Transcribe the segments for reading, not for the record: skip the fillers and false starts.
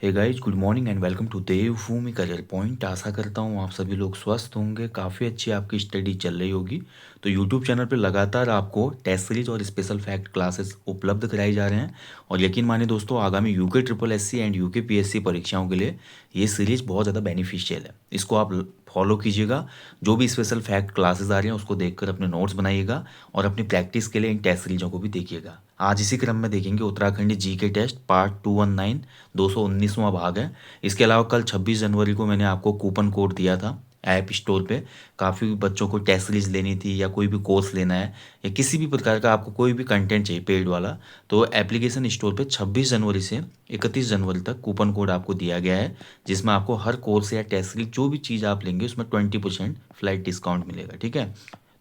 Hey guys, good morning and welcome to Devbhoomi career point. आशा करता हूँ आप सभी लोग स्वस्थ होंगे, काफ़ी अच्छी आपकी स्टडी चल रही होगी। तो यूट्यूब चैनल पे लगातार आपको टेस्ट सीरीज और स्पेशल फैक्ट क्लासेस उपलब्ध कराई जा रहे हैं। और यकीन मानिए दोस्तों, आगामी UK triple SC and UK PSC परीक्षाओं के लिए ये सीरीज बहुत ज़्यादा बेनिफिशियल है। इसको आप फॉलो कीजिएगा। जो भी स्पेशल फैक्ट क्लासेस आ रही हैं उसको देखकर अपने नोट्स बनाइएगा और अपनी प्रैक्टिस के लिए इन टेस्ट सीरीजों को भी देखिएगा। आज इसी क्रम में देखेंगे उत्तराखंडी जीके टेस्ट पार्ट 219, 219वां भाग है। इसके अलावा कल 26 जनवरी को मैंने आपको कूपन कोड दिया था ऐप स्टोर पे। काफ़ी बच्चों को टेस्ट सीरीज लेनी थी या कोई भी कोर्स लेना है या किसी भी प्रकार का आपको कोई भी कंटेंट चाहिए पेड वाला, तो एप्लीकेशन स्टोर पे 26 जनवरी से 31 जनवरी तक कूपन कोड आपको दिया गया है, जिसमें आपको हर कोर्स या टेस्ट सीरीज जो भी चीज़ आप लेंगे उसमें 20% फ्लाइट डिस्काउंट मिलेगा। ठीक है,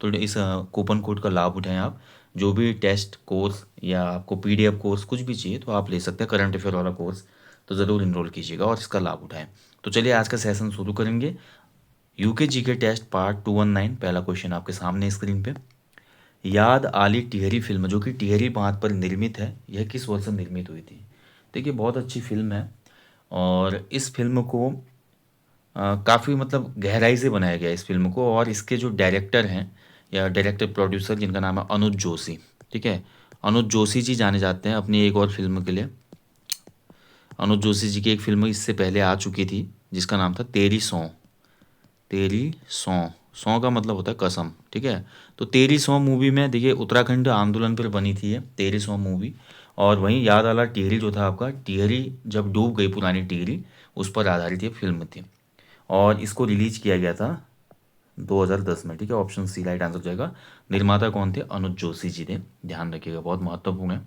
तो इस कूपन कोड का लाभ उठाएं आप। जो भी टेस्ट कोर्स या आपको पीडीएफ कोर्स कुछ भी चाहिए तो आप ले सकते हैं, करंट अफेयर वाला कोर्स, तो ज़रूर इनरोल कीजिएगा और इसका लाभ उठाएं। तो चलिए आज का सेशन शुरू करेंगे। UK GK test part 219। पहला क्वेश्चन आपके सामने स्क्रीन पे। याद आली टिहरी फिल्म जो कि टिहरी बांध पर निर्मित है, यह किस वर्ष निर्मित हुई थी? देखिए, बहुत अच्छी फिल्म है और इस फिल्म को काफ़ी मतलब गहराई से बनाया गया है इस फिल्म को। और इसके जो डायरेक्टर हैं या डायरेक्टर प्रोड्यूसर, जिनका नाम है अनुज जोशी। ठीक है, अनुज जोशी जी जाने जाते हैं अपनी एक और फिल्म के लिए। अनुज जोशी जी की एक फिल्म इससे पहले आ चुकी थी जिसका नाम था तेरी सौ। तेरी सौ, सौ का मतलब होता है कसम। ठीक है, तो तेरी सौ मूवी में देखिए उत्तराखंड आंदोलन पर बनी थी ये तेरी सौ मूवी। और वहीं याद आला टिहरी जो था आपका, टिहरी जब डूब गई पुरानी टिहरी, उस पर आधारित ये फिल्म थी। और इसको रिलीज किया गया था 2010 में। ठीक है, ऑप्शन सी राइट आंसर हो जाएगा। निर्माता कौन थे? अनुज जोशी जी थे, ध्यान रखिएगा, बहुत महत्वपूर्ण है।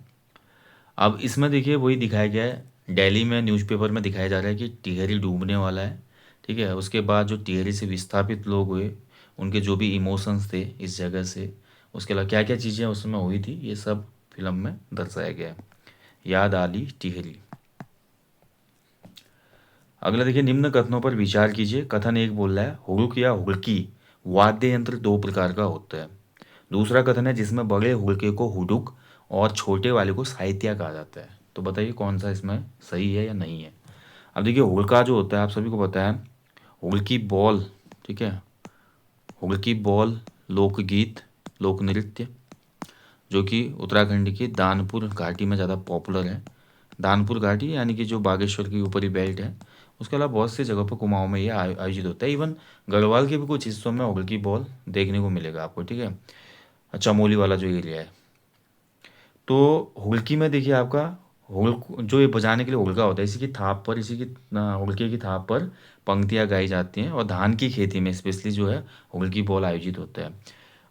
अब इसमें देखिए वही दिखाया गया है, दिल्ली में न्यूज़पेपर में दिखाया जा रहा है कि टिहरी डूबने वाला है। ठीक है, उसके बाद जो टिहरी से विस्थापित लोग हुए, उनके जो भी इमोशंस थे इस जगह से, उसके अलावा क्या क्या चीज़ें उसमें हुई थी, ये सब फिल्म में दर्शाया गया है। याद आली टिहरी। अगला देखिए, निम्न कथनों पर विचार कीजिए। कथन एक बोल रहा है हुड़ुक या हुड़की वाद्य यंत्र दो प्रकार का होता है। दूसरा कथन है जिसमें बड़े हुड़के को हुडुक और छोटे वाले को साहित्य कहा जाता है। तो बताइए कौन सा इसमें सही है या नहीं है। अब देखिए, हुड़का जो होता है आप सभी को पता है, हुड़की बॉल। ठीक है, हुड़की बॉल लोकगीत, लोक नृत्य, जो कि उत्तराखंड की दानपुर घाटी में ज़्यादा पॉपुलर है। दानपुर घाटी यानी कि जो बागेश्वर की ऊपरी बेल्ट है, उसके अलावा बहुत सी जगह पर कुमाऊं में ये आयोजित होता है। इवन गढ़वाल के भी कुछ हिस्सों में हुड़की बॉल देखने को मिलेगा आपको। ठीक है, चमोली वाला जो एरिया है। तो हुड़की में देखिए आपका, हुड़क जो ये बजाने के लिए हुड़का होता है, इसी की थाप पर, इसी की हुड़के की थाप पर पंक्तियाँ गाई जाती हैं। और धान की खेती में स्पेशली जो है हुड़की बॉल आयोजित होता है।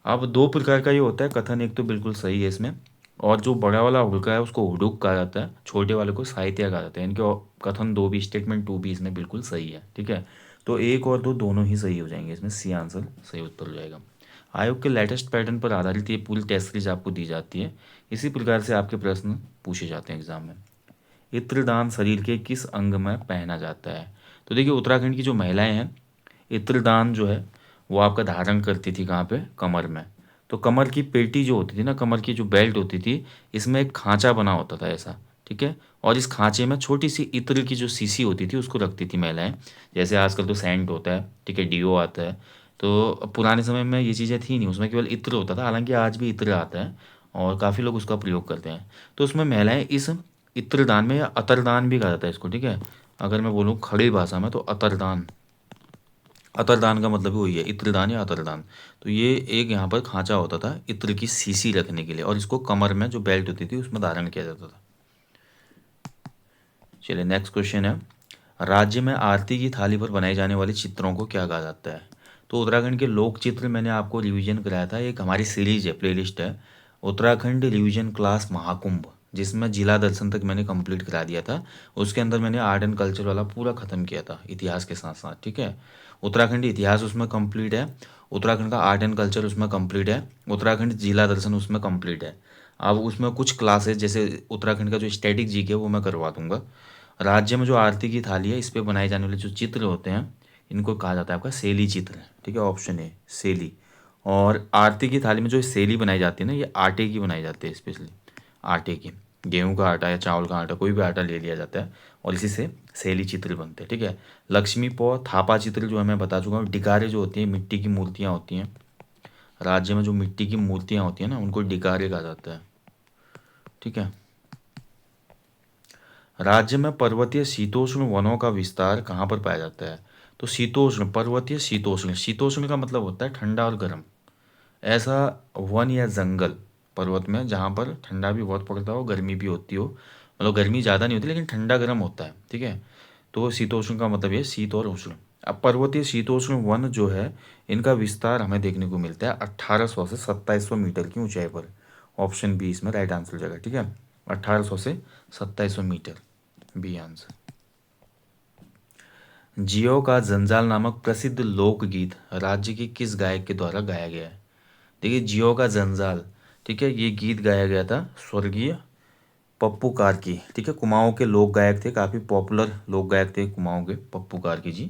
अब दो प्रकार का ये होता है कथन, एक तो बिल्कुल सही है इसमें। और जो बड़ा वाला हुड़का है उसको हुडुक कहा जाता है, छोटे वाले को साहित्य कहा जाता है। इनके कथन दो भी, स्टेटमेंट टू भी इसमें बिल्कुल सही है। ठीक है, तो एक और दो दोनों ही सही हो जाएंगे, इसमें सी आंसर सही उत्तर हो जाएगा। आयोग के लेटेस्ट पैटर्न पर आधारित ये पूरी टेस्ट सीरीज आपको दी जाती है। इसी प्रकार से आपके प्रश्न पूछे जाते हैं एग्जाम में। इत्रदान शरीर के किस अंग में पहना जाता है? तो देखिए, उत्तराखंड की जो महिलाएं हैं, इत्रदान जो है वो आपका धारण करती थी कहाँ पे? कमर में। तो कमर की पेटी जो होती थी ना, कमर की जो बेल्ट होती थी, इसमें एक खांचा बना होता था ऐसा। ठीक है, और इस खांचे में छोटी सी इत्र की जो शीशी होती थी उसको रखती थी महिलाएं। जैसे आजकल तो सेंट होता है, ठीक है, डीओ आता है, तो पुराने समय में ये चीज़ें थी नहीं, उसमें केवल इत्र होता था। हालांकि आज भी इत्र आता है और काफ़ी लोग उसका प्रयोग करते हैं। तो उसमें महिलाएं इस इत्रदान में, या अतरदान भी कहा जाता है इसको, ठीक है, अगर मैं बोलूँ खड़ी भाषा में तो अतरदान। अतरदान का मतलब ही वही है, इत्रदान या अतरदान। तो ये एक यहाँ पर खांचा होता था इत्र की शीशी रखने के लिए, और इसको कमर में जो बेल्ट होती थी उसमें धारण किया जाता था। चलिए नेक्स्ट क्वेश्चन है, राज्य में आरती की थाली पर बनाई जाने वाली चित्रों को क्या कहा जाता है? तो उत्तराखंड के लोक चित्र मैंने आपको रिवीजन कराया था, एक हमारी सीरीज है, प्लेलिस्ट है, उत्तराखंड रिवीजन क्लास महाकुंभ, जिसमें जिला दर्शन तक मैंने कंप्लीट करा दिया था। उसके अंदर मैंने आर्ट एंड कल्चर वाला पूरा खत्म किया था इतिहास के साथ साथ। ठीक है, उत्तराखंड इतिहास उसमें कंप्लीट है, उत्तराखंड का आर्ट एंड कल्चर उसमें कंप्लीट है, उत्तराखंड जिला दर्शन उसमें कंप्लीट है। अब उसमें कुछ क्लासेस जैसे उत्तराखंड का जो स्टैटिक जीके है वो मैं करवा दूंगा। राज्य में जो आरती की थाली है इस पे बनाए जाने वाले जो चित्र होते हैं, इनको कहा जाता है आपका शैली चित्र। ठीक है, ऑप्शन ए शैली। और आरती की थाली में जो शैली बनाई जाती है ना, ये आटे की बनाई जाती है, स्पेशली आटे की। गेहूं का आटा या चावल का आटा, कोई भी आटा ले लिया जाता है और इसी से शैली चित्र बनते हैं, ठीक है। लक्ष्मी पौ थापा चित्र जो है मैं बता चुका हूँ। डिकारे जो होती हैं मिट्टी की मूर्तियाँ होती हैं, राज्य में जो मिट्टी की मूर्तियाँ होती हैं ना उनको डिकारे कहा जाता है, ठीक है। राज्य में पर्वतीय शीतोष्ण वनों का विस्तार कहाँ पर पाया जाता है? तो शीतोष्ण, पर्वतीय शीतोष्ण, शीतोष्ण का मतलब होता है ठंडा और गर्म। ऐसा वन या जंगल पर्वत में जहाँ पर ठंडा भी बहुत पड़ता हो गर्मी भी होती हो, मतलब गर्मी ज़्यादा नहीं होती लेकिन ठंडा गर्म होता है, ठीक है। तो शीतोष्ण का मतलब ये शीत और उष्ण। अब पर्वतीय शीतोष्ण वन जो है इनका विस्तार हमें देखने को मिलता है 1800 से 2700 मीटर की ऊंचाई पर। ऑप्शन बी इसमें राइट आंसर हो जाएगा, ठीक है। 1800 से 2700 मीटर, बी आंसर। जियो का जंजाल नामक प्रसिद्ध लोकगीत राज्य के किस गायक के द्वारा गाया गया है? देखिए जियो का जंजाल, ठीक है, ये गीत गाया गया था स्वर्गीय पप्पू कार्की, ठीक है। कुमाऊं के लोक गायक थे, काफ़ी पॉपुलर लोक गायक थे कुमाऊं के पप्पू कार्की जी।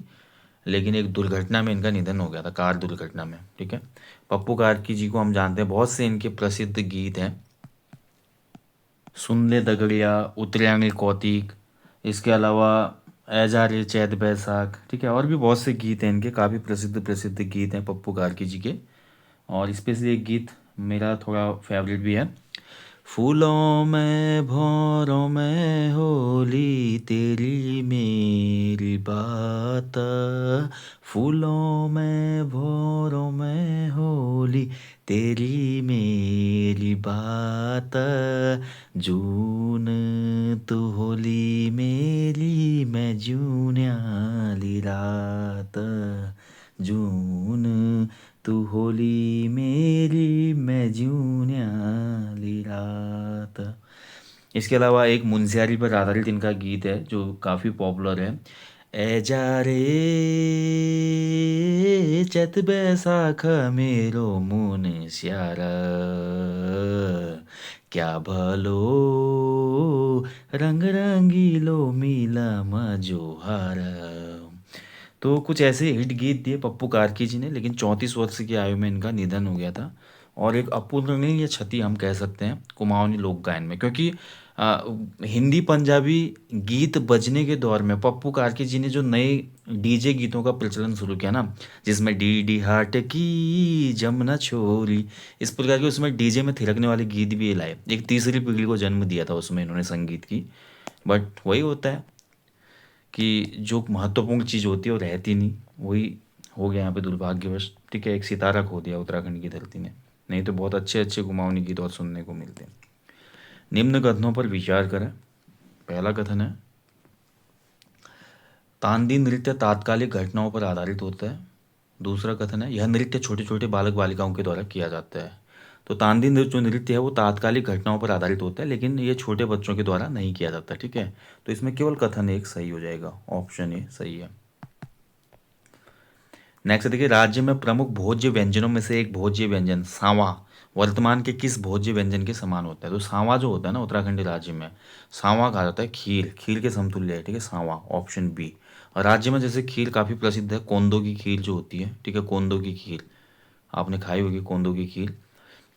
लेकिन एक दुर्घटना में इनका निधन हो गया था, कार दुर्घटना में, ठीक है। पप्पू कार्की जी को हम जानते हैं, बहुत से इनके प्रसिद्ध गीत हैं। सुन ले दगड़िया, उतरैंगे कौतिक, इसके अलावा ऐजा रे चैत बैसाख, ठीक है। और भी बहुत से गीत हैं इनके, काफ़ी प्रसिद्ध प्रसिद्ध गीत हैं पप्पू कार्की जी के। और स्पेशली एक गीत मेरा थोड़ा फेवरेट भी है। फूलों में भौरों में होली तेरी मेरी बात, फूलों में भौरों में होली तेरी मेरी बात, जून तू होली मेरी मैं जून्याली रात, जून तू होली मेरी मैं जून्याली रात। इसके अलावा एक मुंशियारी पर आधारित इनका गीत है जो काफ़ी पॉपुलर है। ए जा रे चैत बैसाख मेरो मुनस्यारा, क्या भलो रंग रंगीलो मिला मजोहारा। तो कुछ ऐसे हिट गीत दिए पप्पू कार्की जी ने, लेकिन 34 वर्ष की आयु में इनका निधन हो गया था। और एक अपूरणीय क्षति हम कह सकते हैं कुमाऊनी लोक गायन में, क्योंकि हिंदी पंजाबी गीत बजने के दौर में पप्पू कार्की जी ने जो नए डीजे गीतों का प्रचलन शुरू किया ना, जिसमें डी डी हार्ट की जमुना छोरी, इस प्रकार के उसमें डीजे में थिरकने वाले गीत भी ये लाए। एक तीसरी पीढ़ी को जन्म दिया था उसमें इन्होंने संगीत की। बट वही होता है कि जो महत्वपूर्ण चीज़ होती है वो रहती नहीं, वही हो गया यहाँ पे दुर्भाग्यवश, ठीक है। एक सितारा खो दिया उत्तराखंड की धरती ने, नहीं तो बहुत अच्छे अच्छे कुमाऊनी गीत और सुनने को मिलते हैं। निम्न कथनों पर विचार करें। पहला कथन है तांदी नृत्य तात्कालिक घटनाओं पर आधारित होता है। दूसरा कथन है यह नृत्य छोटे छोटे बालक बालिकाओं के द्वारा किया जाता है। तो तांदी नृत्य जो नृत्य है वो तात्कालिक घटनाओं पर आधारित होता है, लेकिन ये छोटे बच्चों के द्वारा नहीं किया जाता, ठीक है। तो इसमें केवल कथन एक सही हो जाएगा, ऑप्शन ए सही है। नेक्स्ट देखिए, राज्य में प्रमुख भोज्य व्यंजनों में से एक भोज्य व्यंजन सांवा वर्तमान के किस भोज्य व्यंजन के समान होता है? तो सांवा जो होता है ना उत्तराखंड राज्य में, सांवा कहा जाता है खीर, खीर के समतुल्य है, ठीक है, सांवा, ऑप्शन बी। और राज्य में जैसे खीर काफ़ी प्रसिद्ध है, कोंदो की खीर जो होती है, ठीक है, कोंदो की खीर आपने खाई होगी, कोंदो की खीर।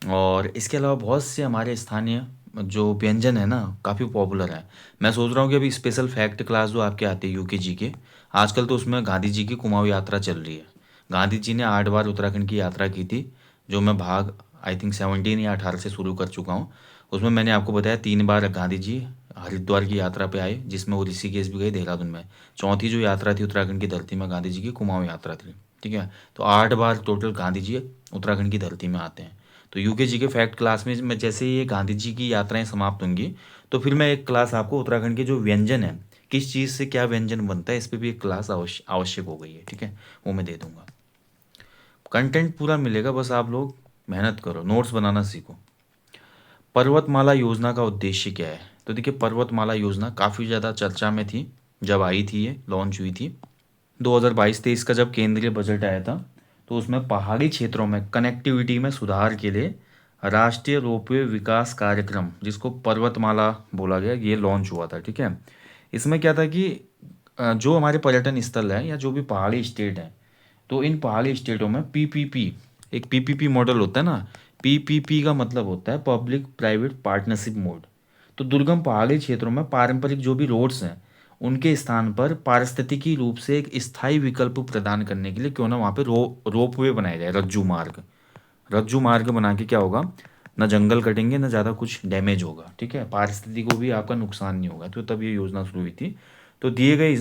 और इसके अलावा बहुत से हमारे स्थानीय जो व्यंजन है ना काफ़ी पॉपुलर है। मैं सोच रहा हूँ कि अभी स्पेशल फैक्ट क्लास जो आपके आते हैं यूके जी के, आजकल तो उसमें गांधी जी की कुमाऊँ यात्रा चल रही है। गांधी जी ने 8 बार उत्तराखंड की यात्रा की थी, जो मैं भाग आई थिंक 17 या 18 से शुरू कर चुका हूँ। उसमें मैंने आपको बताया 3 बार गांधी जी हरिद्वार की यात्रा पे आए, जिसमें वो ऋषिकेश भी गए, देहरादून में। चौथी जो यात्रा थी उत्तराखंड की धरती में गांधी जी की कुमाऊँ यात्रा थी, ठीक है। तो 8 बार टोटल गांधी जी उत्तराखंड की धरती में आते हैं। तो यूके जी के फैक्ट क्लास में मैं जैसे ही ये गांधी जी की यात्राएं समाप्त होंगी तो फिर मैं एक क्लास आपको उत्तराखंड के जो व्यंजन है, किस चीज़ से क्या व्यंजन बनता है, इस पर भी एक क्लास आवश्यक हो गई है, ठीक है, वो मैं दे दूंगा। कंटेंट पूरा मिलेगा, बस आप लोग मेहनत करो, नोट्स बनाना सीखो। पर्वतमाला योजना का उद्देश्य क्या है? तो देखिए पर्वतमाला योजना काफ़ी ज़्यादा चर्चा में थी जब आई थी, ये लॉन्च हुई थी 2022-23 का जब केंद्रीय बजट आया था। तो उसमें पहाड़ी क्षेत्रों में कनेक्टिविटी में सुधार के लिए राष्ट्रीय रोपवे विकास कार्यक्रम, जिसको पर्वतमाला बोला गया, ये लॉन्च हुआ था, ठीक है। इसमें क्या था कि जो हमारे पर्यटन स्थल हैं या जो भी पहाड़ी स्टेट हैं, तो इन पहाड़ी स्टेटों में पीपीपी, एक पीपीपी मॉडल होता है ना, पीपीपी का मतलब होता है पब्लिक प्राइवेट पार्टनरशिप मोड। तो दुर्गम पहाड़ी क्षेत्रों में पारंपरिक जो भी रोड्स हैं उनके स्थान पर पारिस्थितिकी रूप से एक स्थायी विकल्प प्रदान करने के लिए क्यों ना वहाँ पे रोपवे बनाया जाए, रज्जू मार्ग। रज्जू मार्ग बना के क्या होगा, ना जंगल कटेंगे ना ज़्यादा कुछ डैमेज होगा, ठीक है, पारिस्थितिकी को भी आपका नुकसान नहीं होगा। तो तब ये योजना शुरू हुई थी। तो दिए गए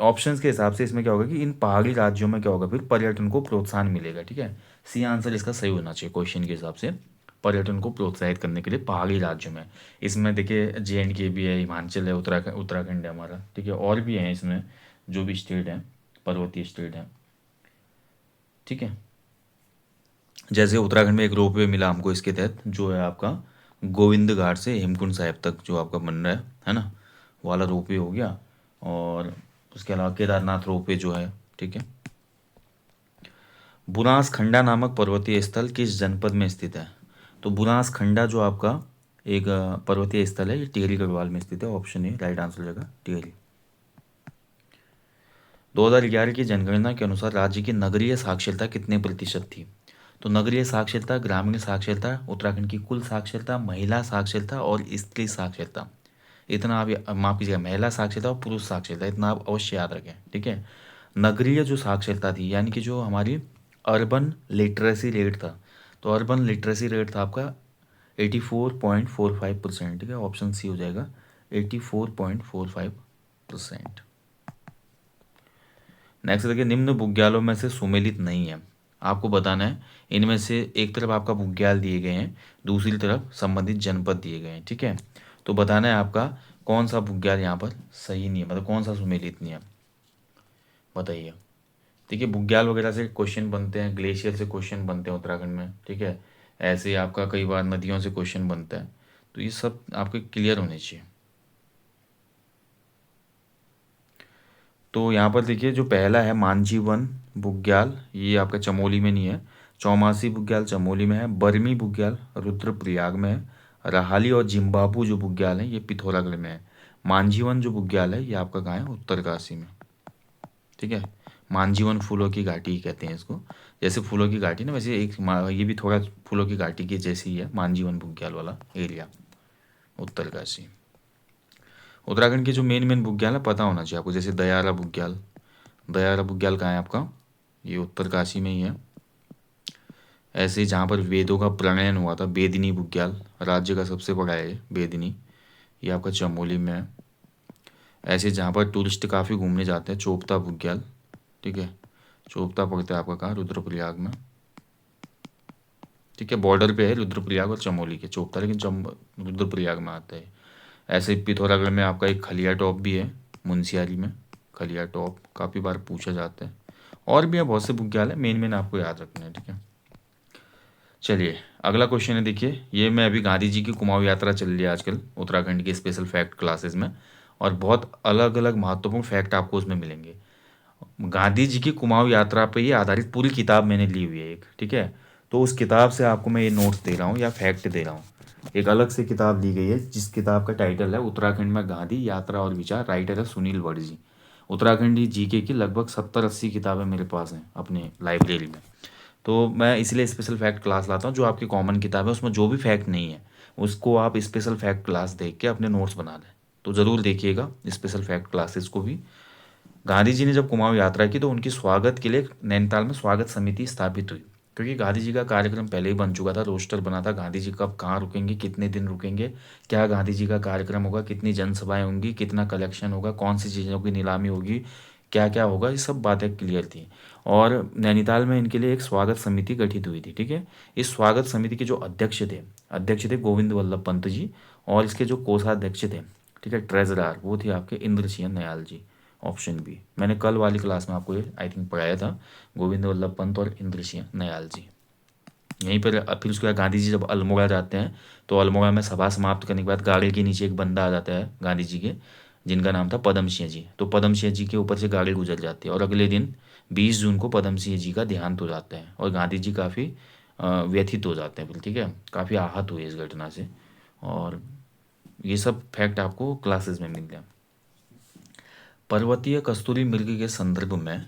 ऑप्शंस के हिसाब से इसमें क्या होगा कि इन पहाड़ी राज्यों में क्या होगा, फिर पर्यटन को प्रोत्साहन मिलेगा, ठीक है। सी आंसर इसका सही होना चाहिए क्वेश्चन के हिसाब से, पर्यटन को प्रोत्साहित करने के लिए पहाड़ी राज्यों में। इसमें देखिए JNK भी है, हिमाचल है, उत्तराखंड है हमारा, ठीक है, और भी हैं इसमें जो भी स्टेट हैं, पर्वतीय स्टेट हैं, ठीक है। जैसे उत्तराखंड में एक रोपवे मिला हमको इसके तहत, जो है आपका गोविंद घाट से हेमकुंड साहिब तक जो आपका बन रहा है ना, वो वाला रोपवे हो गया। और उसके अलावा केदारनाथ रोपवे जो है, ठीक है। बुनास खंडा नामक पर्वतीय स्थल किस जनपद में स्थित है? तो बुनास खंडा जो आपका एक पर्वतीय स्थल है, ये टिहरी गढ़वाल में स्थित है। ऑप्शन ए राइट आंसर हो जाएगा, टिहरी। 2011 की जनगणना के अनुसार राज्य की नगरीय साक्षरता कितने प्रतिशत थी? तो नगरीय साक्षरता, ग्रामीण साक्षरता, उत्तराखंड की कुल साक्षरता, महिला साक्षरता और स्त्री साक्षरता, इतना आप माफ कीजिएगा, महिला साक्षरता और पुरुष साक्षरता, इतना आप अवश्य याद रखें, ठीक है। नगरीय जो साक्षरता थी, यानी कि जो हमारी अर्बन लिटरेसी रेट था, तो अर्बन लिटरेसी रेट था आपका 84.45%, ठीक है। ऑप्शन सी हो जाएगा 84.45%। नेक्स्ट देखिए, निम्न बुग्यालों में से सुमेलित नहीं है। आपको बताना है इनमें से एक तरफ आपका बुग्याल दिए गए हैं, दूसरी तरफ संबंधित जनपद दिए गए हैं, ठीक है। तो बताना है आपका कौन सा बुग्याल यहाँ पर सही नहीं है, मतलब कौन सा सुमेलित नहीं है, बताइए। देखिए बुग्याल वगैरह से क्वेश्चन बनते हैं, ग्लेशियर से क्वेश्चन बनते हैं उत्तराखंड में, ठीक है। ऐसे ही आपका कई बार नदियों से क्वेश्चन बनता है, तो ये सब आपके क्लियर होने चाहिए। तो यहाँ पर देखिए जो पहला है मांझीवन बुग्याल, ये आपका चमोली में नहीं है। चौमासी बुग्याल चमोली में है। बरमी बुग्याल रुद्रप्रयाग में है। रहाली और जिम्बाबू जो बुग्याल है ये पिथौरागढ़ में है। मांझीवन जो बुग्याल है ये आपका कहाँ है, उत्तरकाशी में, ठीक है। मांझीवन फूलों की घाटी कहते हैं इसको। जैसे फूलों की घाटी ना, वैसे ये भी थोड़ा फूलों की घाटी की जैसी ही है, मांझीवन बुग्याल वाला एरिया, उत्तरकाशी। उत्तराखंड के जो मेन मेन बुग्याल है पता होना चाहिए आपको, जैसे दयारा बुग्याल। दयारा बुग्याल कहाँ है आपका, ये उत्तरकाशी में ही है। ऐसे ही जहाँ पर वेदों का प्रणयन हुआ था, बेदिनी बुग्याल, राज्य का सबसे बड़ा है बेदिनी, ये आपका चमोली में है। ऐसे जहाँ पर टूरिस्ट काफ़ी घूमने जाते हैं, चोपता बुग्याल, ठीक है। चोपता पड़ता है आपका कहाँ, रुद्रप्रयाग में, ठीक है। बॉर्डर पे है रुद्रप्रयाग और चमोली के, चोपता, लेकिन रुद्रप्रयाग में आता है। ऐसे ही पिथौरागढ़ में आपका एक खलिया टॉप भी है, मुंशियारी में। खलिया टॉप काफ़ी बार पूछा जाता है। और भी है बहुत से बुग्याल है, मेन मेन आपको याद रखना है, ठीक है। चलिए अगला क्वेश्चन है, देखिए ये मैं अभी गांधी जी की कुमाऊं यात्रा चल रही है आजकल उत्तराखंड के स्पेशल फैक्ट क्लासेस में, और बहुत अलग अलग महत्वपूर्ण फैक्ट आपको उसमें मिलेंगे। गांधी जी की कुमाऊं यात्रा पे ही आधारित पूरी किताब मैंने ली हुई है एक, ठीक है। तो उस किताब से आपको मैं ये नोट्स दे रहा हूँ या फैक्ट दे रहा हूँ। एक अलग से किताब ली गई है जिस किताब का टाइटल है उत्तराखंड में गांधी यात्रा और विचार, राइटर है सुनील वर्जी। उत्तराखंडी जीके की लगभग 70-80 किताबें मेरे पास हैं अपने लाइब्रेरी में। तो मैं इसलिए स्पेशल फैक्ट क्लास लाता हूँ, जो आपकी कॉमन किताब है उसमें जो भी फैक्ट नहीं है उसको आप स्पेशल फैक्ट क्लास देख के अपने नोट्स बना लें। तो ज़रूर देखिएगा स्पेशल फैक्ट क्लासेस को भी। गांधी जी ने जब कुमाऊं यात्रा की तो उनकी स्वागत के लिए नैनीताल में स्वागत समिति स्थापित हुई, क्योंकि गांधी जी का कार्यक्रम पहले ही बन चुका था, रोस्टर बना था गांधी जी कब कहाँ रुकेंगे, कितने दिन रुकेंगे, क्या गांधी जी का कार्यक्रम होगा, कितनी जनसभाएं होंगी, कितना कलेक्शन होगा, कौन सी चीज़ों की नीलामी होगी, क्या क्या होगा, ये सब बातें क्लियर थी। और नैनीताल में इनके लिए एक स्वागत समिति गठित हुई थी, ठीक है। इस स्वागत समिति के जो अध्यक्ष थे गोविंद वल्लभ पंत जी, और इसके जो कोषाध्यक्ष थे, ठीक है, ट्रेजरर, वो थे आपके इंद्र सिंह नयाल जी। ऑप्शन बी, मैंने कल वाली क्लास में आपको ये आई थिंक पढ़ाया था, गोविंद वल्लभ पंत और इंद्र सिंह नयाल जी। यहीं पर फिर उसके बाद गांधी जी जब अल्मोड़ा जाते हैं, तो अल्मोड़ा में सभा समाप्त करने के बाद गाड़ी के नीचे एक बंदा आ जाता है गांधी जी के, जिनका नाम था पदम सिंह जी। तो पदम सिंह जी के ऊपर से गाड़ी गुजर जाती है, और अगले दिन 20 जून को पदम सिंह जी का देहांत हो जाता है, और गांधी जी काफ़ी व्यथित हो जाते हैं फिर, ठीक है, काफ़ी आहत हुए इस घटना से। और ये सब फैक्ट आपको क्लासेस में मिल गया। पर्वतीय कस्तूरी मृग के संदर्भ में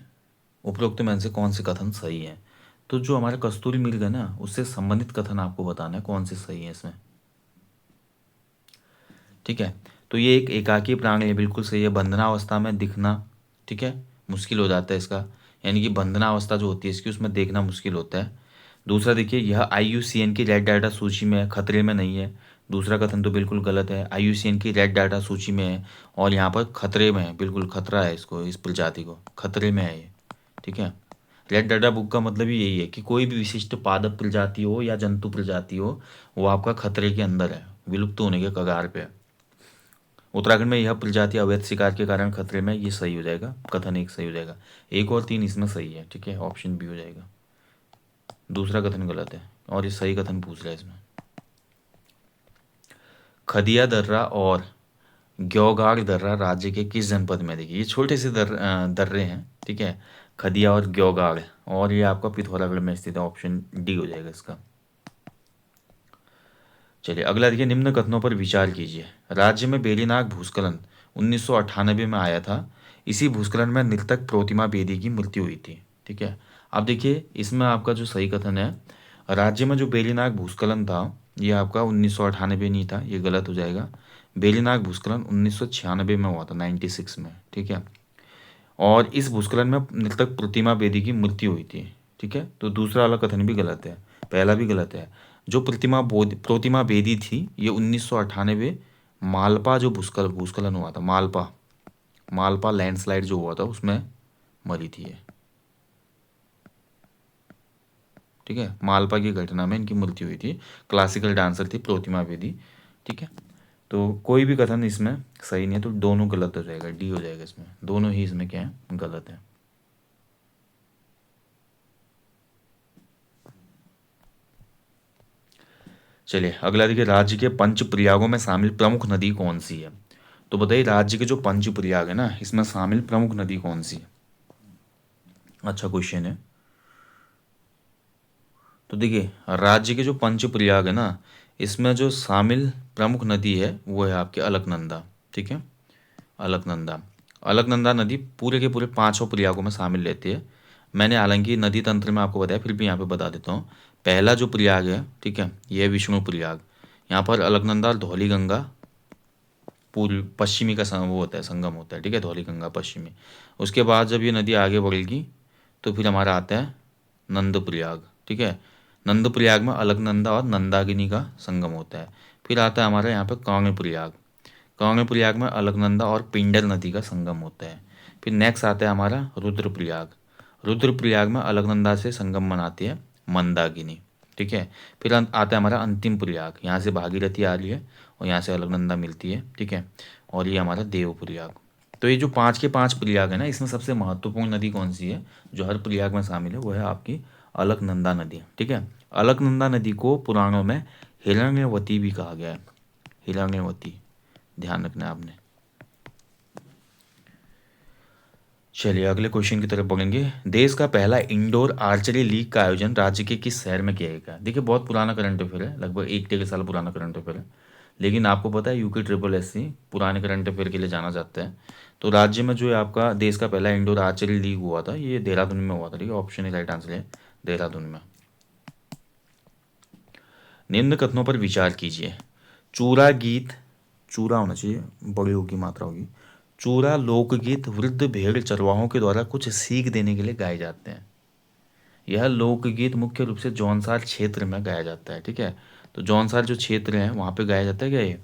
उपरोक्त में से कौन से कथन सही है? तो जो हमारा कस्तूरी मृग है ना, उससे संबंधित कथन आपको बताना है कौन से सही है इसमें, ठीक है। तो ये एक एकाकी प्राणी है, बिल्कुल सही है। बंधनावस्था में दिखना, ठीक है, मुश्किल हो जाता है इसका, यानी कि बंधनावस्था जो होती है इसकी, उसमें देखना मुश्किल होता है। दूसरा देखिए, यह IUCN की रेड डाटा सूची में है, खतरे में नहीं है। दूसरा कथन तो बिल्कुल गलत है, IUCN की रेड डाटा सूची में है और यहाँ पर खतरे में है, बिल्कुल खतरा है इसको, इस प्रजाति को खतरे में है ये, ठीक है। रेड डाटा बुक का मतलब ही यही है कि कोई भी विशिष्ट पादप प्रजाति हो या जंतु प्रजाति हो, वो आपका खतरे के अंदर है, विलुप्त होने के कगार पे है। उत्तराखंड में यह प्रजाति अवैध शिकार के कारण खतरे में, ये सही हो जाएगा, कथन एक सही हो जाएगा। एक और तीन इसमें सही है, ठीक है, ऑप्शन बी हो जाएगा। दूसरा कथन गलत है और ये सही कथन पूछ रहा है इसमें। खदिया दर्रा और ग्योगाड़ दर्रा राज्य के किस जनपद में? देखिए ये छोटे से दर्रे हैं, ठीक है, खदिया और ग्योगाड़, और ये आपका पिथौरागढ़ में स्थित है, ऑप्शन डी हो जाएगा इसका। चलिए अगला देखिए, निम्न कथनों पर विचार कीजिए। राज्य में बेरीनाग भूस्खलन 1998 में आया था। इसी भूस्खलन में नृतक प्रोतिमा बेदी की मृत्यु हुई थी, ठीक है। अब देखिए इसमें आपका जो सही कथन है, राज्य में जो बेरीनाग भूस्खलन था ये आपका 1998 नहीं था, ये गलत हो जाएगा। बेरीनाग भूस्खलन 1996 में हुआ था, 96 में, ठीक है। और इस भूस्खलन में नृतक प्रतिमा बेदी की मृत्यु हुई थी, ठीक है। तो दूसरा वाला कथन भी गलत है, पहला भी गलत है। जो प्रतिमा बेदी थी ये 1998 मालपा जो भूस्खलन हुआ था, मालपा मालपा लैंडस्लाइड जो हुआ था उसमें मरी थी ये, ठीक है। मालपा की घटना में इनकी मृत्यु हुई थी। क्लासिकल डांसर थी प्रतिमा बेदी, ठीक है। तो कोई भी कथन इसमें सही नहीं है, तो दोनों गलत हो जाएगा, डी हो जाएगा इसमें, दोनों ही इसमें क्या है, गलत है। चलिए अगला देखिए, राज्य के पंच प्रयागों में शामिल प्रमुख नदी कौन सी है? तो बताइए राज्य के जो पंच प्रयाग है ना, इसमें शामिल प्रमुख नदी कौन सी है? अच्छा क्वेश्चन है। तो देखिए राज्य के जो पंच प्रयाग है ना, इसमें जो शामिल प्रमुख नदी है वो है आपके अलकनंदा, ठीक है। अलकनंदा, अलकनंदा नदी पूरे के पूरे पांचों प्रयागों में शामिल रहती है। मैंने हालांकि नदी तंत्र में आपको बताया, फिर भी यहाँ पे बता देता हूँ। पहला जो प्रयाग है, ठीक है, ये है विष्णु प्रयाग। यहाँ पर अलकनंदा और धौली गंगा पूर्व पश्चिमी का वो होता है, संगम होता है, ठीक है, धौली गंगा पश्चिमी। उसके बाद जब ये नदी आगे बढ़ेगी तो फिर हमारा आता है नंद प्रयाग, ठीक है। नंद प्रयाग में अलकनंदा और नंदागिनी का संगम होता है। फिर आता है हमारा यहाँ पे कांग्य प्रयाग, कांग्य प्रयाग में अलकनंदा और पिंडर नदी का संगम होता है। फिर नेक्स्ट आता है हमारा रुद्रप्रयाग, रुद्रप्रयाग में अलकनंदा से संगम बनाती है मंदाकिनी, ठीक है। फिर आता है हमारा अंतिम प्रयाग, यहाँ से भागीरथी आ रही है और यहाँ से अलकनंदा मिलती है, ठीक है। और ये हमारा देव प्रयाग। तो ये जो पाँच के पाँच प्रयाग है ना, इसमें सबसे महत्वपूर्ण नदी कौन सी है जो हर प्रयाग में शामिल है, वो है आपकी अलकनंदा नदी, ठीक है। अलकनंदा नदी को पुराणों में हिरण्यवती भी कहा गया है, हिरण्यवती, ध्यान रखना आपने। चलिए अगले क्वेश्चन की तरफ बढ़ेंगे। देश का पहला इंडोर आर्चरी लीग का आयोजन राज्य के किस शहर में किया गया? देखिए बहुत पुराना करंट अफेयर है, लगभग 1 डेढ़ साल पुराना करंट अफेयर है, लेकिन आपको पता है UKSSC पुराने करंट अफेयर के लिए जाना जाता है। तो राज्य में जो है आपका देश का पहला इंडोर आर्चरी लीग हुआ था, ये देहरादून में हुआ था, ठीक है, ऑप्शन राइट आंसर है देहरादून में। निम्न कथनों पर विचार कीजिए। चूरा गीत, चूरा होना चाहिए, बड़ी की मात्रा होगी। चूरा लोकगीत वृद्ध भेड़ चरवाहों के द्वारा कुछ सीख देने के लिए गाए जाते हैं। यह लोकगीत मुख्य रूप से जौनसार क्षेत्र में गाया जाता है, ठीक है। तो जौनसार जो क्षेत्र है वहाँ पे गाया जाता है क्या ये?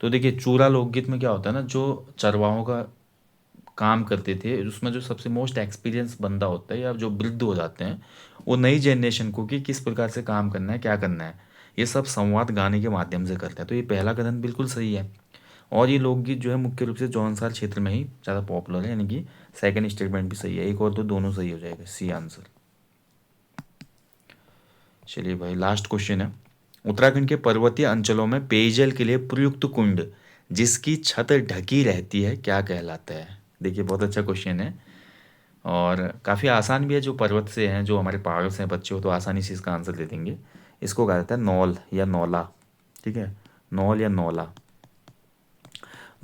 तो देखिए चूरा लोकगीत में क्या होता है ना, जो चरवाहों का काम करते थे उसमें जो सबसे मोस्ट एक्सपीरियंस बंदा होता है या जो वृद्ध हो जाते हैं, वो नई जनरेशन को कि किस प्रकार से काम करना है, क्या करना है, ये सब संवाद गाने के माध्यम से करते हैं। तो ये पहला कथन बिल्कुल सही है। और ये लोकगीत जो है मुख्य रूप से जौनसार क्षेत्र में ही ज़्यादा पॉपुलर है, यानी कि सेकंड स्टेटमेंट भी सही है, एक और दो दोनों सही हो जाएगा, सी आंसर। चलिए भाई लास्ट क्वेश्चन है। उत्तराखंड के पर्वतीय अंचलों में पेयजल के लिए प्रयुक्त कुंड जिसकी छत ढकी रहती है क्या कहलाता है? देखिए बहुत अच्छा क्वेश्चन है और काफ़ी आसान भी है। जो पर्वत से हैं, जो हमारे पहाड़ों से हैं बच्चे हो तो आसानी से इसका आंसर दे देंगे। इसको कहा जाता है नौल या नौला, ठीक है, नौल या नौला।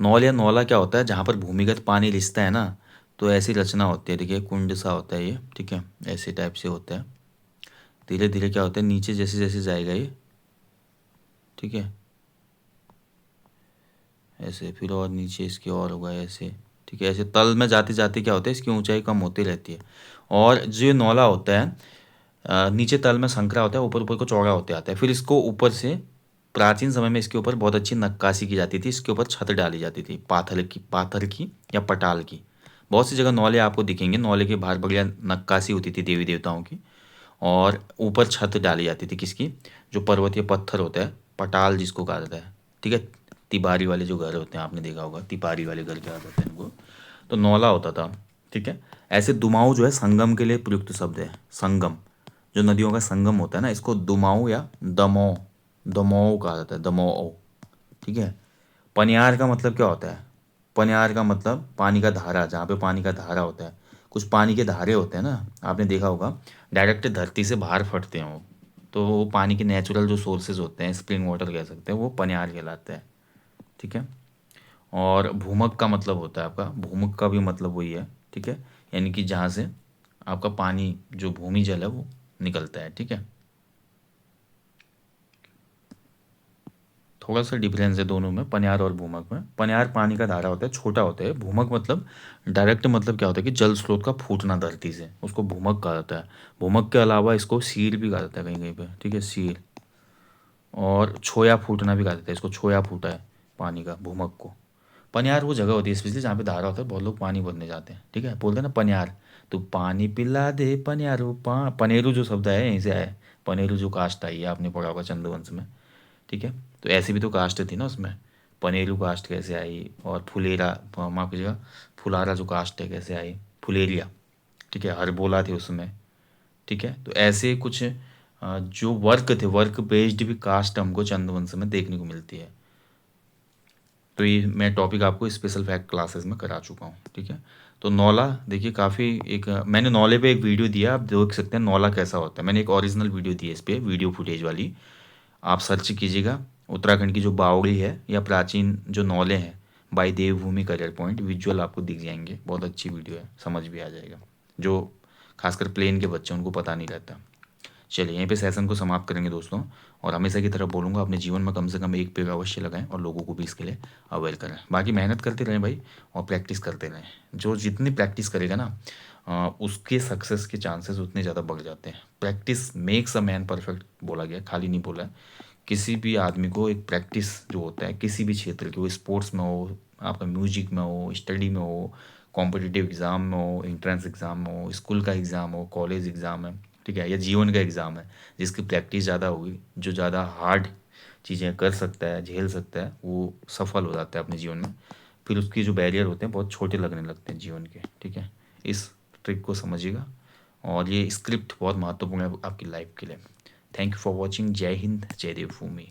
नौल या नौला क्या होता है, जहाँ पर भूमिगत पानी रिसता है ना, तो ऐसी रचना होती है, देखिए कुंड सा होता है ये, ठीक है, ऐसे टाइप से होता है। धीरे धीरे क्या होता है, नीचे जैसे जैसे जाएगा ये, ठीक है, ऐसे, फिर और नीचे इसके और होगा ऐसे, ठीक है। ऐसे तल में जाते जाते क्या होता है, इसकी ऊंचाई कम होती रहती है। और जो ये नौला होता है, नीचे तल में संकरा होता है, ऊपर ऊपर को चौड़ा होते आता है। फिर इसको ऊपर से प्राचीन समय में इसके ऊपर बहुत अच्छी नक्काशी की जाती थी, इसके ऊपर छत डाली जाती थी पाथर की या पटाल की। बहुत सी जगह नौले आपको दिखेंगे, नौले के बाहर बढ़िया नक्काशी होती थी देवी देवताओं की, और ऊपर छत डाली जाती थी किसकी, जो पर्वतीय पत्थर होता है, पटाल जिसको कहा जाता है, ठीक है। तिबारी वाले जो घर होते हैं, आपने देखा होगा तिपारी वाले घर कहा जाते हैं इनको, तो नौला होता था, ठीक है। ऐसे दुमाऊ जो है संगम के लिए प्रयुक्त शब्द है। संगम, जो नदियों का संगम होता है ना, इसको दुमाऊ या दमो दमोह कहा जाता है, दमोह, ठीक है। पनियार का मतलब क्या होता है, पनियार का मतलब पानी का धारा, जहाँ पे पानी का धारा होता है। कुछ पानी के धारे होते हैं ना, आपने देखा होगा, डायरेक्ट धरती से बाहर फटते हैं वो, तो वो पानी के नेचुरल जो सोर्सेज होते हैं, स्प्रिंग वाटर कह सकते हैं, वो पनियार कहलाते हैं, ठीक है। और भूमक का मतलब होता है आपका, भूमक का भी मतलब वही है, ठीक है, यानी कि जहाँ से आपका पानी जो भूमि जल है वो निकलता है, ठीक है। थोड़ा सा डिफरेंस है दोनों में, पनियार और भूमक में। पनियार पानी का धारा होता है, छोटा होता है। भूमक मतलब डायरेक्ट, मतलब क्या होता है कि जल स्रोत का फूटना धरती से, उसको भूमक कहा जाता है। भूमक के अलावा इसको सीर भी कहा जाता है कहीं कहीं पे, ठीक है, सीर। और छोया फूटना भी कहा जाता है इसको, छोया फूटा है पानी का, भूमक को। पनियार वो जगह होती है स्पेशली जहाँ पे धारा होता है, बहुत लोग पानी भरने जाते हैं, ठीक है, बोलते हैं ना पनियार, तो पानी पिला दे पनियारू पनेरू जो शब्द है यहीं से आया है। पनेरू जो कास्ट आई है, आपने पढ़ा होगा चंद्रवंश में, ठीक है। तो ऐसी भी तो कास्ट थी ना उसमें, पनेरू कास्ट कैसे आई, और फुलेरा, माफ कीजिएगा, फुलारा जो कास्ट है कैसे आई, फुलेरिया, ठीक है, हरबोला थे उसमें, ठीक है। तो ऐसे कुछ जो वर्क थे, वर्क बेस्ड भी कास्ट हमको चंद्रवंश में देखने को मिलती है। तो ये मैं टॉपिक आपको स्पेशल फैक्ट क्लासेस में करा चुका हूँ, ठीक है। तो नौला देखिए काफ़ी एक, मैंने नौले पे एक वीडियो दिया, आप देख सकते हैं नौला कैसा होता है। मैंने एक ओरिजिनल वीडियो दी है इस पर, वीडियो फुटेज वाली, आप सर्च कीजिएगा। उत्तराखंड की जो बावड़ी है या प्राचीन जो नौले हैं, by Devbhoomi career Point, visual आपको दिख जाएंगे। बहुत अच्छी वीडियो है, समझ भी आ जाएगा, जो खासकर प्लेन के बच्चे उनको पता नहीं रहता। चलिए यहीं पे सेशन को समाप्त करेंगे दोस्तों, और हमेशा की तरह बोलूँगा, अपने जीवन में कम से कम एक पेड़ अवश्य लगाएं और लोगों को भी इसके लिए अवेयर करें। बाकी मेहनत करते रहें भाई, और प्रैक्टिस करते रहें। जो जितनी प्रैक्टिस करेगा ना, उसके सक्सेस के चांसेस उतने ज़्यादा बढ़ जाते हैं। Practice makes a man perfect बोला गया, खाली नहीं बोला है। किसी भी आदमी को एक प्रैक्टिस जो होता है, किसी भी क्षेत्र की, वो स्पोर्ट्स में हो, आपका म्यूजिक में हो, स्टडी में हो, कॉम्पिटिटिव एग्ज़ाम में हो, एंट्रेंस एग्ज़ाम में हो, स्कूल का एग्ज़ाम हो, कॉलेज एग्ज़ाम है, ठीक है, या जीवन का एग्ज़ाम है, जिसकी प्रैक्टिस ज़्यादा होगी, जो ज़्यादा हार्ड चीज़ें कर सकता है, झेल सकता है, वो सफल हो जाता है अपने जीवन में। फिर उसके जो बैरियर होते हैं बहुत छोटे लगने लगते हैं जीवन के, ठीक है। इस ट्रिक को समझिएगा, और ये स्क्रिप्ट बहुत महत्वपूर्ण है आपकी लाइफ के लिए। Thank you for watching. जय हिंद, जय देवभूमि।